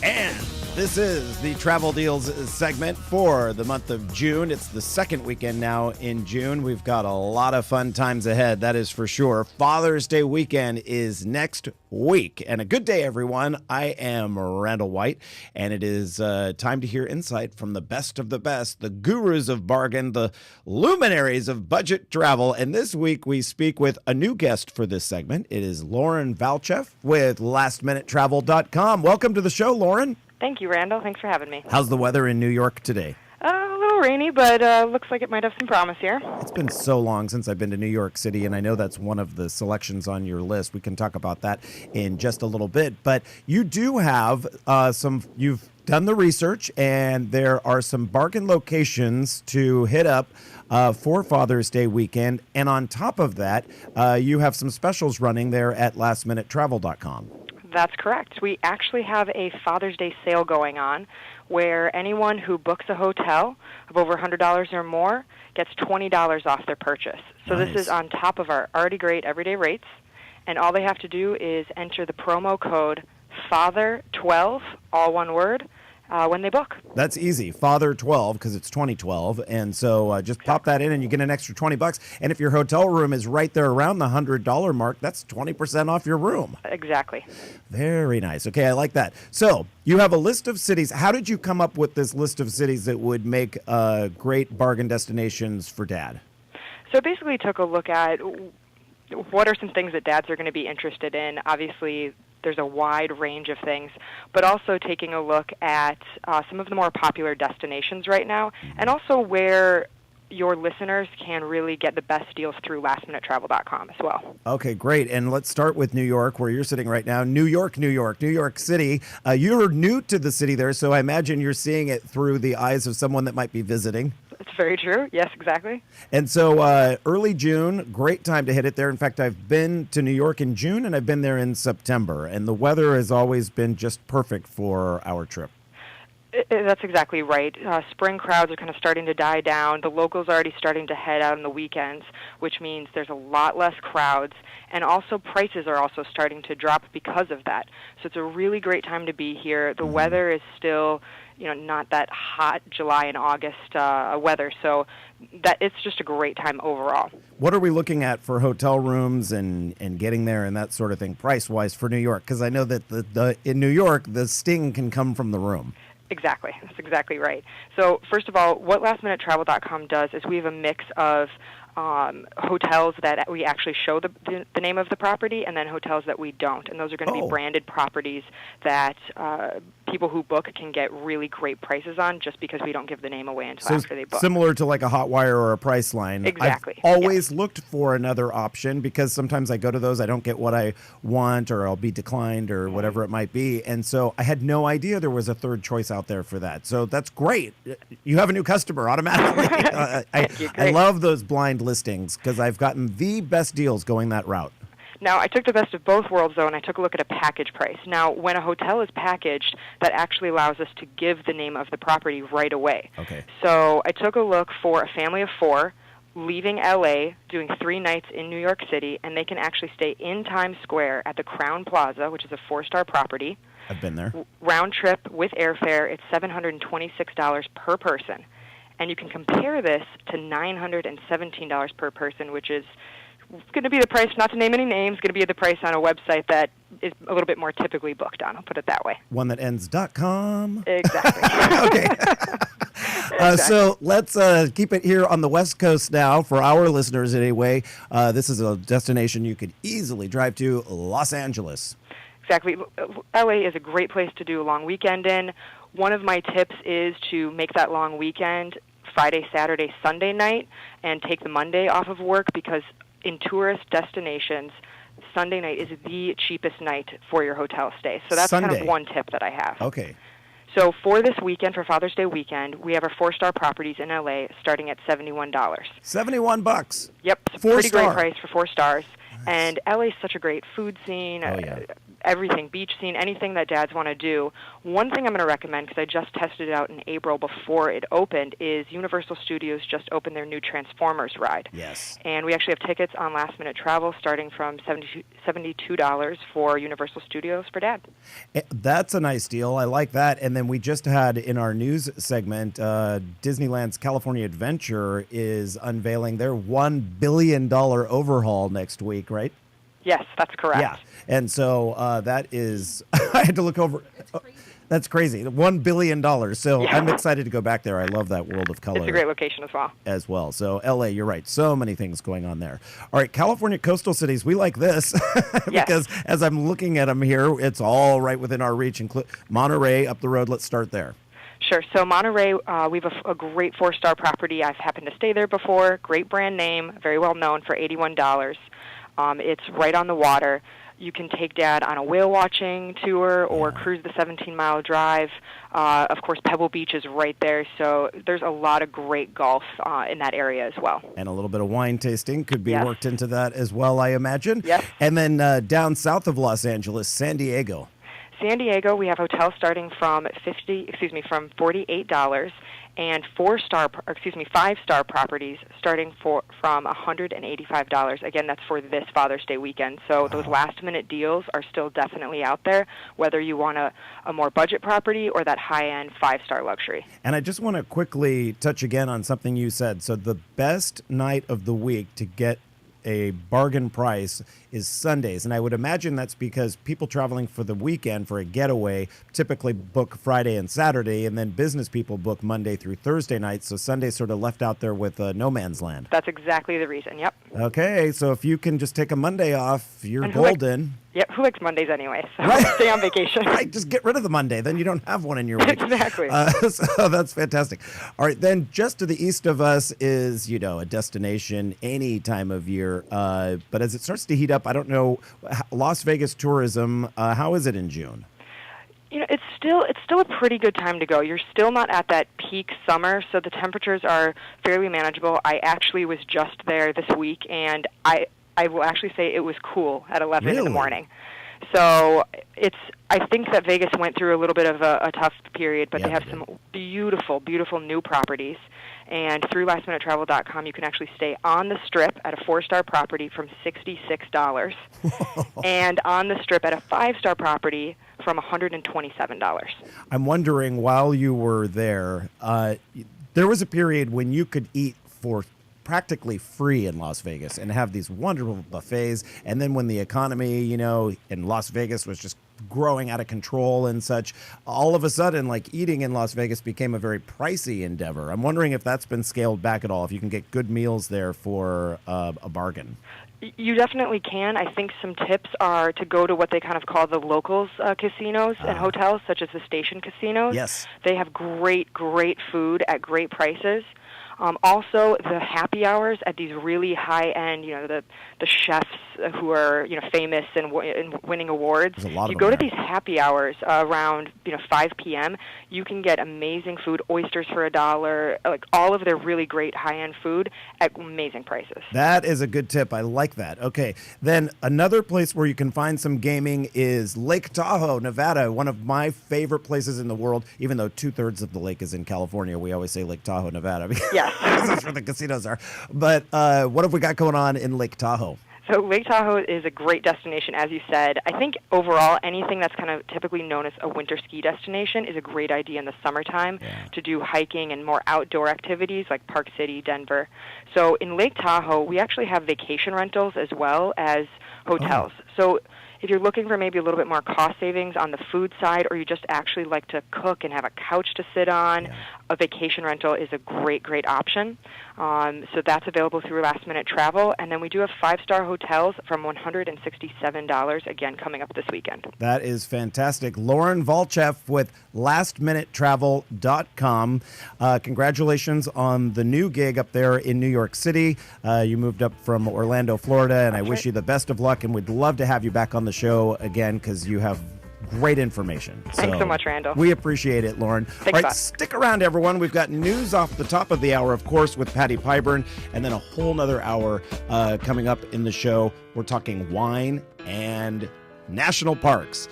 And this is the Travel Deals segment for the month of June. It's the second weekend now in June. We've got a lot of fun times ahead, that is for sure. Father's Day weekend is next week. And a good day, everyone. I am Randall White, and it is time to hear insight from the best of the best, the gurus of bargain, the luminaries of budget travel. And this week we speak with a new guest for this segment. It is Lauren Volcheff with LastMinuteTravel.com. Welcome to the show, Lauren. Thank you, Randall. Thanks for having me. How's the weather in New York today? A little rainy, but looks like it might have some promise here. It's been so long since I've been to New York City, and I know that's one of the selections on your list. We can talk about that in just a little bit. But you do have you've done the research, and there are some bargain locations to hit up for Father's Day weekend. And on top of that, you have some specials running there at LastMinuteTravel.com. That's correct. We actually have a Father's Day sale going on where anyone who books a hotel of over $100 or more gets $20 off their purchase. So Nice. This is on top of our already great everyday rates, and all they have to do is enter the promo code FATHER12, all one word, when they book. That's easy. Father 12, because it's 2012. And so just pop that in and you get an extra $20. And if your hotel room is right there around the $100 mark, that's 20% off your room. Exactly. Very nice. Okay, I like that. So you have a list of cities. How did you come up with this list of cities that would make great bargain destinations for Dad? So basically took a look at what are some things that dads are going to be interested in. Obviously, there's a wide range of things, but also taking a look at some of the more popular destinations right now, and also where your listeners can really get the best deals through LastMinuteTravel.com as well. Okay, great. And let's start with New York, where you're sitting right now. New York City. You're new to the city there, so I imagine you're seeing it through the eyes of someone that might be visiting. It's very true. Yes, exactly. And so early June, great time to hit it there. In fact, I've been to New York in June, and I've been there in September. And the weather has always been just perfect for our trip. That's exactly right. Spring crowds are kind of starting to die down. The locals are already starting to head out on the weekends, which means there's a lot less crowds. And also prices are also starting to drop because of that. So it's a really great time to be here. The weather is still, not that hot July and August weather. So that it's just a great time overall. What are we looking at for hotel rooms and getting there and that sort of thing, price-wise for New York? Because I know that in New York, the sting can come from the room. Exactly. That's exactly right. So first of all, what LastMinuteTravel.com does is we have a mix of hotels that we actually show the name of the property, and then hotels that we don't. And those are going to be branded properties that people who book can get really great prices on just because we don't give the name away until after they book. Similar to like a Hotwire or a Priceline. Exactly. I've always looked for another option because sometimes I go to those, I don't get what I want, or I'll be declined or whatever it might be. And so I had no idea there was a third choice out there for that. So that's great. You have a new customer automatically. I love those blind listings because I've gotten the best deals going that route. Now, I took the best of both worlds, though, and I took a look at a package price. Now, when a hotel is packaged, that actually allows us to give the name of the property right away. Okay. So I took a look for a family of 4 leaving L.A., doing 3 nights in New York City, and they can actually stay in Times Square at the Crown Plaza, which is a 4-star property. I've been there. Round trip with airfare, it's $726 per person. And you can compare this to $917 per person, which is going to be the price, not to name any names, going to be the price on a website that is a little bit more typically booked on. I'll put it that way. One that ends .com. Exactly. Okay. So let's keep it here on the West Coast now for our listeners anyway. This is a destination you could easily drive to, Los Angeles. Exactly. LA is a great place to do a long weekend in. One of my tips is to make that long weekend Friday, Saturday, Sunday night and take the Monday off of work because in tourist destinations, Sunday night is the cheapest night for your hotel stay. So that's kind of one tip that I have. Okay. So for this weekend, for Father's Day weekend, we have our 4-star properties in LA starting at $71. $71. Yep. Pretty great price for 4 stars. Nice. And LA is such a great food scene. Oh, yeah. everything, beach scene, anything that dads want to do. One thing I'm going to recommend, because I just tested it out in April before it opened, is Universal Studios just opened their new Transformers ride. Yes. And we actually have tickets on Last Minute Travel starting from $72 for Universal Studios for dad. That's a nice deal. I like that. And then we just had in our news segment, Disneyland's California Adventure is unveiling their $1 billion overhaul next week, right? Yes, that's correct. Yeah. And so that is, I had to look over. That's crazy. $1 billion. So Yeah. I'm excited to go back there. I love that world of color. It's a great location as well. So LA, you're right. So many things going on there. All right, California coastal cities. We like this because as I'm looking at them here, it's all right within our reach. Monterey up the road. Let's start there. Sure. So Monterey, we have a great 4-star property. I've happened to stay there before. Great brand name, very well known for $81. It's right on the water. You can take Dad on a whale watching tour or cruise the 17-mile drive. Of course, Pebble Beach is right there, so there's a lot of great golf in that area as well. And a little bit of wine tasting could be worked into that as well, I imagine. Yes. And then down south of Los Angeles, San Diego. San Diego, we have hotels starting from $48, and 5-star properties starting from $185. Again, that's for this Father's Day weekend. So those last-minute deals are still definitely out there, whether you want a more budget property or that high-end 5-star luxury. And I just want to quickly touch again on something you said. So the best night of the week to get a bargain price is Sundays. And I would imagine that's because people traveling for the weekend for a getaway typically book Friday and Saturday, and then business people book Monday through Thursday nights. So Sunday's sort of left out there with no man's land. That's exactly the reason, yep. Okay, so if you can just take a Monday off, you're golden. Yep, who likes Mondays anyway? So Right. stay on vacation. Right, just get rid of the Monday. Then you don't have one in your week. Exactly. So that's fantastic. All right, then just to the east of us is, a destination any time of year. But as it starts to heat up, I don't know, Las Vegas tourism, how is it in June? It's still a pretty good time to go. You're still not at that peak summer, so the temperatures are fairly manageable. I actually was just there this week, and I will actually say it was cool at 11 in the morning. So I think that Vegas went through a little bit of a tough period, but they have some beautiful, beautiful new properties. And through LastMinuteTravel.com, you can actually stay on the Strip at a 4-star property from $66, and on the Strip at a 5-star property from $127. I'm wondering, while you were there, there was a period when you could eat for practically free in Las Vegas and have these wonderful buffets. And then when the economy, in Las Vegas was just growing out of control and such, all of a sudden, eating in Las Vegas became a very pricey endeavor. I'm wondering if that's been scaled back at all, if you can get good meals there for a bargain. You definitely can. I think some tips are to go to what they kind of call the locals casinos and hotels, such as the station casinos. Yes. They have great, great food at great prices. Also, the happy hours at these really high-end, the chefs who are, famous and winning awards. If you go to these happy hours around, 5 p.m., you can get amazing food, oysters for $1, all of their really great high-end food at amazing prices. That is a good tip. I like that. Okay. Then another place where you can find some gaming is Lake Tahoe, Nevada, one of my favorite places in the world, even though 2/3 of the lake is in California. We always say Lake Tahoe, Nevada. Yeah. That's where the casinos are. But what have we got going on in Lake Tahoe? So Lake Tahoe is a great destination, as you said. I think overall, anything that's kind of typically known as a winter ski destination is a great idea in the summertime to do hiking and more outdoor activities like Park City, Denver. So in Lake Tahoe, we actually have vacation rentals as well as hotels. So if you're looking for maybe a little bit more cost savings on the food side, or you just actually like to cook and have a couch to sit on, a vacation rental is a great, great option. So that's available through Last Minute Travel. And then we do have 5-star hotels from $167, again, coming up this weekend. That is fantastic. Lauren Volcheff with LastMinuteTravel.com. Congratulations on the new gig up there in New York City. You moved up from Orlando, Florida, and I wish you the best of luck, and we'd love to have you back on the show again because you have great information. Thanks so much, Randall. We appreciate it, Lauren. Thanks, all right, stick around, everyone. We've got news off the top of the hour, of course, with Patty Pyburn, and then a whole nother hour coming up in the show. We're talking wine and national parks.